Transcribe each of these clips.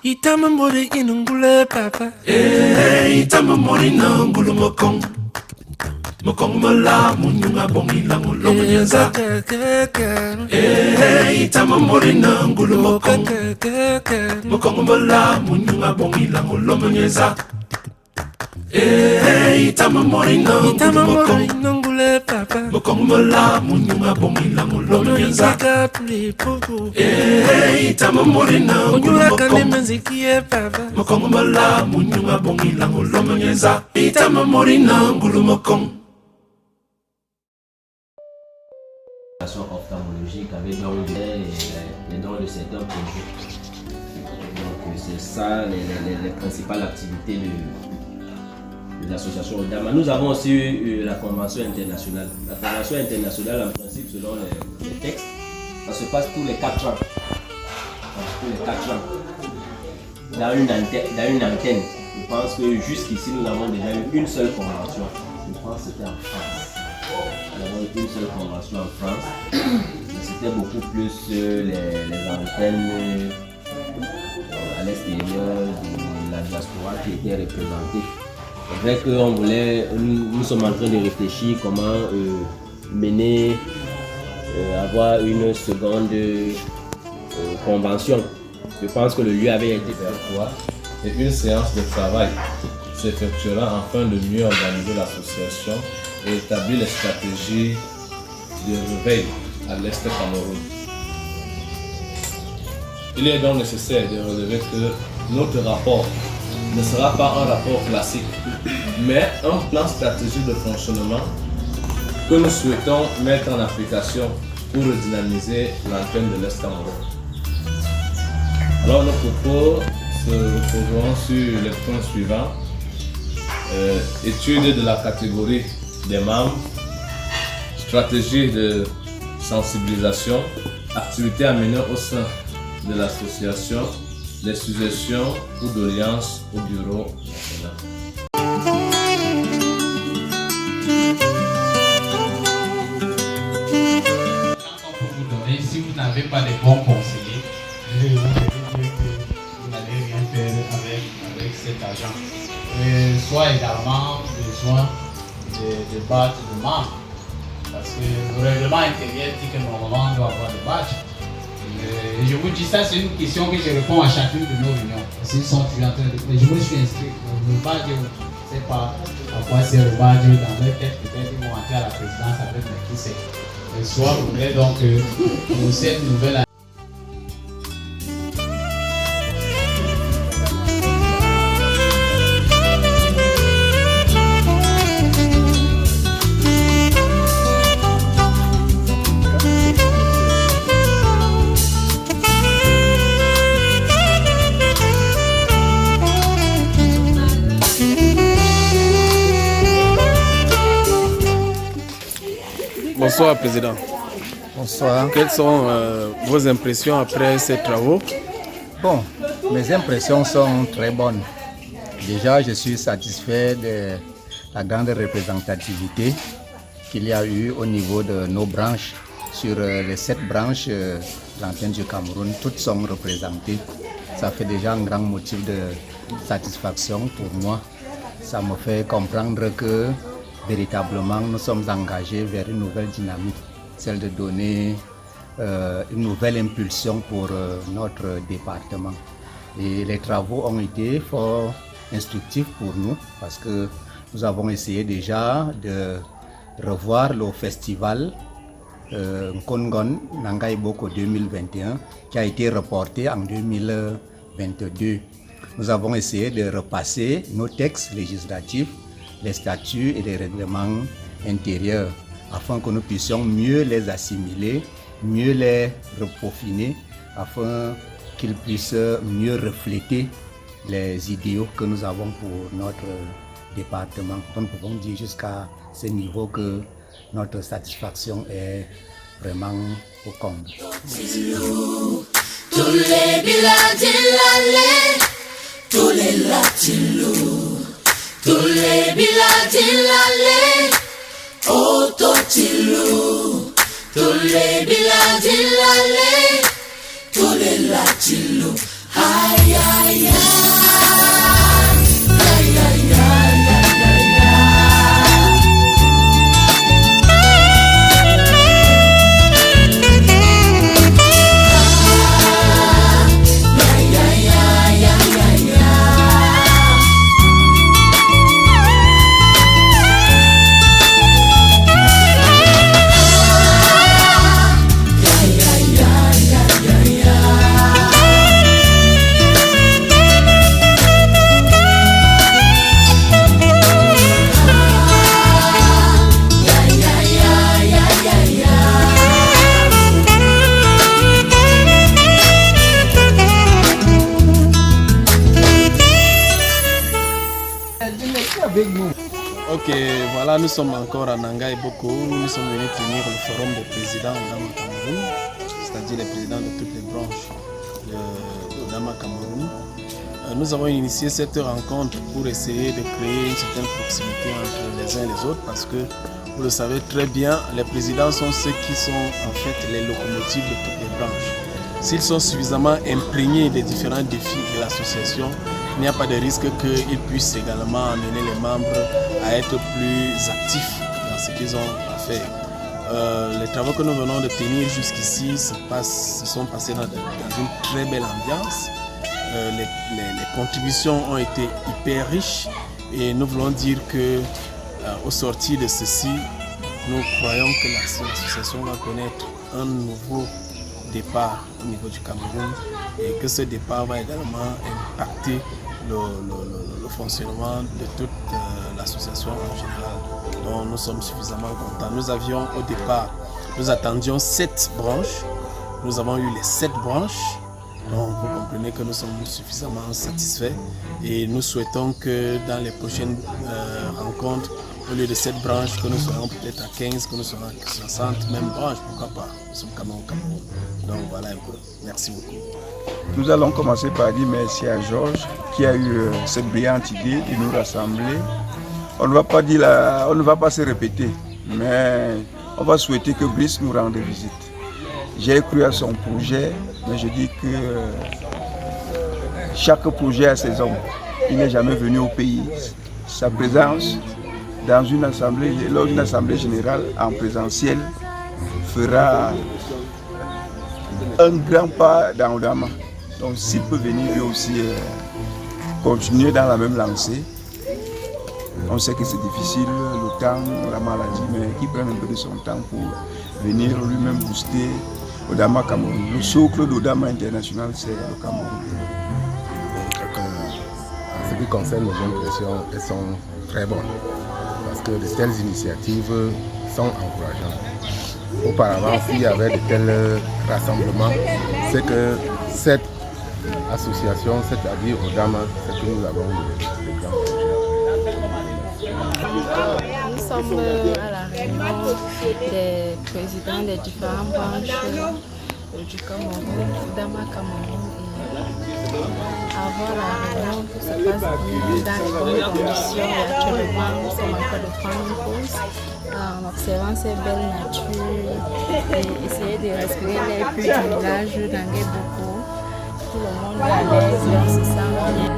Itama mori inungule papa. Itama mori nangulu mokong. Mokong mala munyunga bongi langu lomenyaza. Itama mori nangulu mokong. Mokong mala munyunga bongi langu lomenyaza. Itama mori nangule papa. Mokong mala munyunga bongi langu lomenyaza. Itama mori nangulu mokong. Mokong mala munyunga bongi langu lomenyaza. Itama mori nangulu mokong. Ophtalmologique avec donc les dons de cet homme. Donc c'est ça les principales activités de l'association Odama. Nous avons aussi eu la convention internationale. La convention internationale, en principe, selon les textes, ça se passe tous les 4 ans. Tous les 4 ans. Dans une antenne. Je pense que jusqu'ici, nous avons déjà eu une seule convention. Je pense que c'était en France. Nous avons eu une seule convention en France. Mais c'était beaucoup plus les antennes à l'extérieur de la diaspora qui étaient représentées. C'est vrai que nous sommes en train de réfléchir comment mener, avoir une seconde convention. Je pense que le lieu avait été toi et une séance de travail s'effectuera afin de mieux organiser l'association et établir les stratégies de réveil à l'Est du Cameroun. Il est donc nécessaire de relever que notre rapport ne sera pas un rapport classique, mais un plan stratégique de fonctionnement que nous souhaitons mettre en application pour redynamiser l'antenne de l'Est Cameroun. Alors nos propos se reposeront sur les points suivants. Étude de la catégorie des membres, stratégie de sensibilisation, activités à mener au sein de l'association, les suggestions ou d'audience au bureau national. Si vous n'avez pas de bons conseillers, je vais vous dire que vous n'allez rien faire avec cet argent. Soit également besoin de badges de membres. Parce que le règlement intérieur dit que normalement on doit avoir des badges. Et je vous dis ça, c'est une question que je réponds à chacune de nos réunions. S'ils sont toujours en train de... Mais je me suis inscrit. Le badge, je ne sais pas à quoi c'est le badge. Dans leur tête, peut-être ils vont entrer à la présidence avec mes qui c'est. Et soit vous voulez donc pour cette nouvelle année. Bonsoir, Président. Bonsoir. Quelles sont vos impressions après ces travaux? Bon, mes impressions sont très bonnes. Déjà, je suis satisfait de la grande représentativité qu'il y a eu au niveau de nos branches. Sur les 7 branches de l'antenne du Cameroun, toutes sont représentées. Ça fait déjà un grand motif de satisfaction pour moi. Ça me fait comprendre que véritablement nous sommes engagés vers une nouvelle dynamique, celle de donner une nouvelle impulsion pour notre département. Et les travaux ont été fort instructifs pour nous parce que nous avons essayé déjà de revoir le festival Nkongon Nangai Boko 2021 qui a été reporté en 2022. Nous avons essayé de repasser nos textes législatifs, les statuts et les règlements intérieurs afin que nous puissions mieux les assimiler, mieux les repeaufiner afin qu'ils puissent mieux refléter les idéaux que nous avons pour notre département. Donc nous pouvons dire jusqu'à ce niveau que notre satisfaction est vraiment au comble. Tous les villages tous les latilous, tous les villages autotilous, tous les villages tolela chilo. Ay, ay, ay. Ay, ay, ay, ay, ay, ay. Ok, voilà, nous sommes encore à Nanga et Boko. Nous sommes venus tenir le forum des présidents d'Odama Cameroun, c'est-à-dire les présidents de toutes les branches d'Odama Cameroun. Nous avons initié cette rencontre pour essayer de créer une certaine proximité entre les uns et les autres parce que, vous le savez très bien, les présidents sont ceux qui sont en fait les locomotives de toutes les branches. S'ils sont suffisamment imprégnés des différents défis de l'association, il n'y a pas de risque qu'ils puissent également amener les membres à être plus actifs dans ce qu'ils ont à faire. Les travaux que nous venons de tenir jusqu'ici se sont passés dans une très belle ambiance. Les contributions ont été hyper riches et nous voulons dire que au sortir de ceci, nous croyons que l'association va connaître un nouveau départ au niveau du Cameroun et que ce départ va également impacter le fonctionnement de toute l'association en général. Donc nous sommes suffisamment contents. Nous avions au départ, nous attendions 7 branches. Nous avons eu les 7 branches. Donc vous comprenez que nous sommes suffisamment satisfaits et nous souhaitons que dans les prochaines rencontres, au lieu de 7 branches, que nous soyons peut-être à 15, que nous soyons à 60, même branches, pourquoi pas. Nous sommes quand même au Cameroun. Donc voilà un peu. Merci beaucoup. Nous allons commencer par dire merci à Georges qui a eu cette brillante idée de nous rassembler. On ne va pas se répéter, mais on va souhaiter que Brice nous rende visite. J'ai cru à son projet, mais je dis que chaque projet a ses hommes. Il n'est jamais venu au pays. Sa présence dans une assemblée, lors d'une assemblée générale en présentiel fera un grand pas dans Odama. Donc s'il peut venir lui aussi continuer dans la même lancée, on sait que c'est difficile, le temps, la maladie, mais qu'il prenne un peu de son temps pour venir lui-même booster Odama Cameroun. Le socle d'Odama International, c'est le Cameroun. En ce qui concerne les impressions, elles sont très bonnes parce que de telles initiatives sont encourageantes. Auparavant, s'il y avait de tels rassemblements, c'est que cette association, c'est-à-dire Odama, c'est que nous avons de grands projets. Nous sommes à la réunion des présidents des différentes branches du Cameroun, Odama Cameroun. Avant la réunion, tout se passe bien dans les bonnes conditions. Et actuellement, nous sommes en train de prendre une pause en observant ces belles natures et essayer de respirer l'air plus du village d'Angé Boko. Tout le monde est à l'aise et on se sent bien.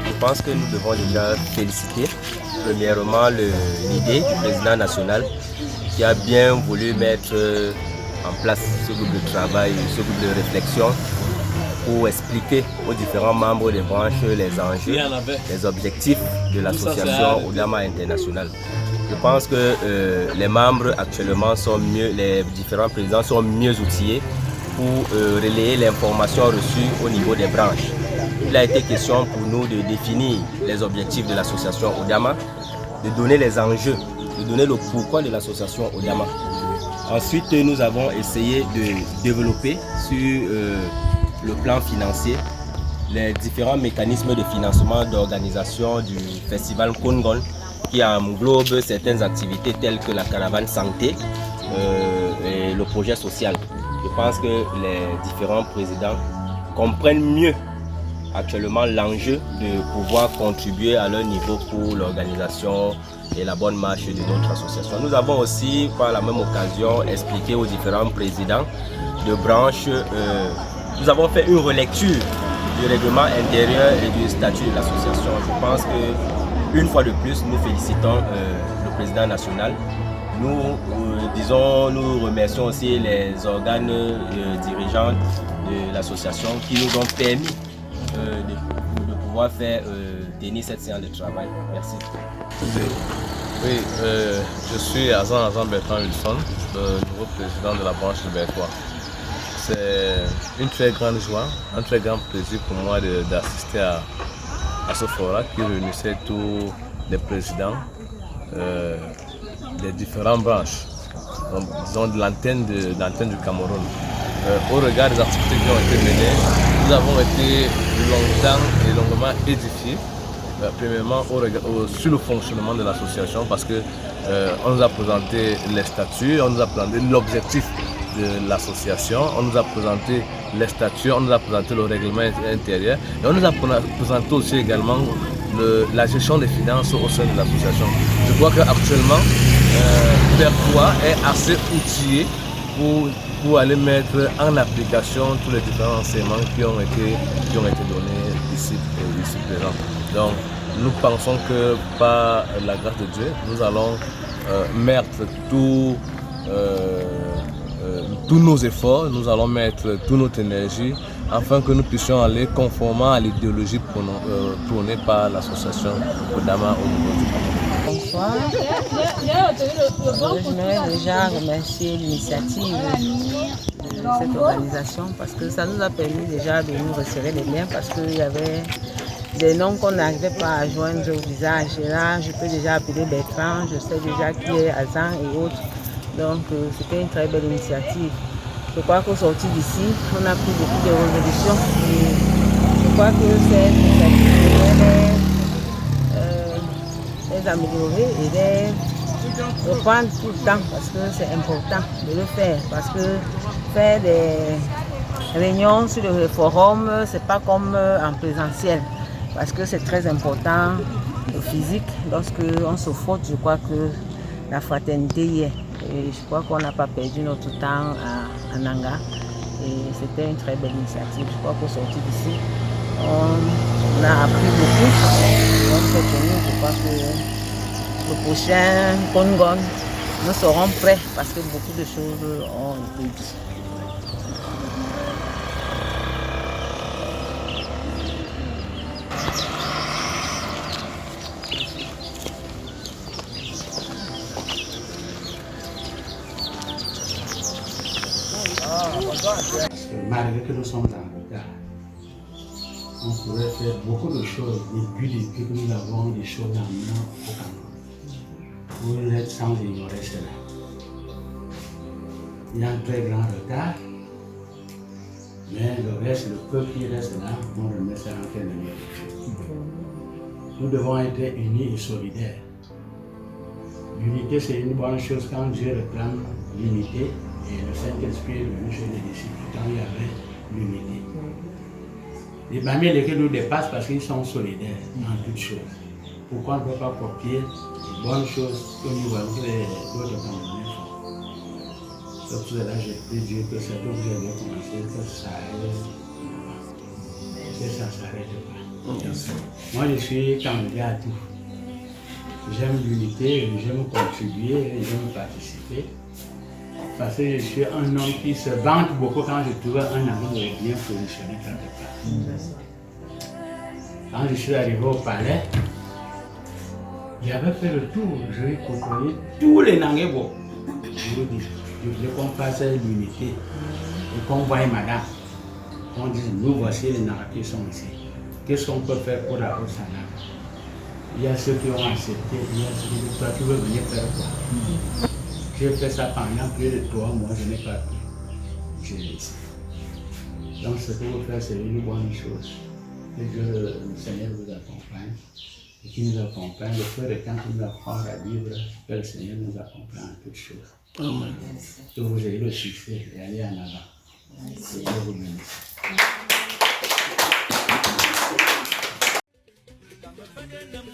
Je pense que nous devons déjà féliciter premièrement l'idée du président national qui a bien voulu mettre en place ce groupe de travail, ce groupe de réflexion pour expliquer aux différents membres des branches les enjeux, les objectifs de l'association Odama International. Je pense que les membres actuellement sont mieux, les différents présidents sont mieux outillés pour relayer l'information reçue au niveau des branches. Il a été question pour nous de définir les objectifs de l'association Odama, de donner les enjeux, de donner le pourquoi de l'association Odama. Ensuite, nous avons essayé de développer sur le plan financier les différents mécanismes de financement d'organisation du festival Kongon qui englobe certaines activités telles que la caravane santé et le projet social. Je pense que les différents présidents comprennent mieux actuellement l'enjeu de pouvoir contribuer à leur niveau pour l'organisation et la bonne marche de notre association. Nous avons aussi, par la même occasion, expliqué aux différents présidents de branches, nous avons fait une relecture du règlement intérieur et du statut de l'association. Je pense que une fois de plus, nous félicitons le président national. Nous remercions aussi les organes dirigeants de l'association qui nous ont permis de pouvoir tenir cette séance de travail. Merci. Oui, je suis Azan Bertrand Wilson, le nouveau président de la branche Libertois. C'est une très grande joie, un très grand plaisir pour moi d'assister à ce forum qui réunissait tous les présidents des différentes branches, donc, disons de l'antenne du Cameroun. Au regard des activités qui ont été menées, nous avons été longtemps et longuement édifiés. Premièrement sur le fonctionnement de l'association parce qu'on nous a présenté les statuts, on nous a présenté l'objectif de l'association, on nous a présenté les statuts, on nous a présenté le règlement intérieur et on nous a présenté aussi également la gestion des finances au sein de l'association. Je crois qu'actuellement, Bertois est assez outillé pour aller mettre en application tous les différents enseignements qui ont été donnés ici présents. Donc, nous pensons que par la grâce de Dieu, nous allons mettre tous nos efforts, nous allons mettre toute notre énergie afin que nous puissions aller conformément à l'idéologie prônée par l'association Kodama au niveau du Cameroun. Bonsoir. Je voudrais déjà remercier l'initiative de cette organisation parce que ça nous a permis déjà de nous resserrer les liens parce qu'il y avait des noms qu'on n'arrivait pas à joindre au visage. Et là, je peux déjà appeler Bertrand, je sais déjà qui est Azan et autres. Donc, c'était une très belle initiative. Je crois qu'au sortir d'ici, on a pris beaucoup de résolutions. Et je crois que cette initiative les améliorer et les reprendre tout le temps parce que c'est important de le faire. Parce que faire des réunions sur le forum, c'est pas comme en présentiel. Parce que c'est très important, le physique, lorsqu'on se frotte, je crois que la fraternité y est. Et je crois qu'on n'a pas perdu notre temps à Nanga. Et c'était une très belle initiative. Je crois qu'au sortir d'ici, on a appris beaucoup. Donc cette journée, je crois que le prochain Congon, nous serons prêts parce que beaucoup de choses ont été dites. Malgré que nous sommes en retard, on pourrait faire beaucoup de choses depuis que nous avons des choses en main au Cameroun. Pour être sans ignorer cela. Il y a un très grand retard, mais le reste, le peuple qui reste là, on remet ça en train de vérifier. Nous devons être unis et solidaires. L'unité, c'est une bonne chose quand Dieu réclame l'unité. Et le Saint-Esprit est venu chez les disciples quand il y avait l'unité. Les familles lesquelles nous dépassent parce qu'ils sont solidaires en toutes choses. Pourquoi on ne peut pas copier les bonnes choses que nous voyons que les autres Camerounais font? C'est pour cela que j'ai pris Dieu que c'est donc j'ai commencé, que ça arrête. Que ça ne s'arrête pas. Moi je suis candidat à tout. J'aime l'unité, j'aime contribuer, j'aime participer. Parce que je suis un homme qui se vante beaucoup quand je trouve un ami bien positionné quelque part. Quand je suis arrivé au palais, j'avais fait le tour, j'ai côtoyé tous les Nangebo. Je vous dis, je voulais qu'on fasse l'unité et qu'on voie madame. On dit, nous voici les Nangés qui sont ici. Qu'est-ce qu'on peut faire pour la Osana? Il y a ceux qui ont accepté, il y a ceux qui disent, toi tu veux venir faire quoi? J'ai fait ça pendant plus de 3 mois, je n'ai pas pu. J'ai laissé. Donc ce que vous faites, c'est une bonne chose. Que Dieu, le Seigneur vous accompagne et qui nous accompagne. Le frère et quand il nous apprend à vivre, que le Seigneur nous accompagne en toutes choses. Amen. Que vous ayez le succès et allez en avant. Que Dieu vous bénisse. Bekure,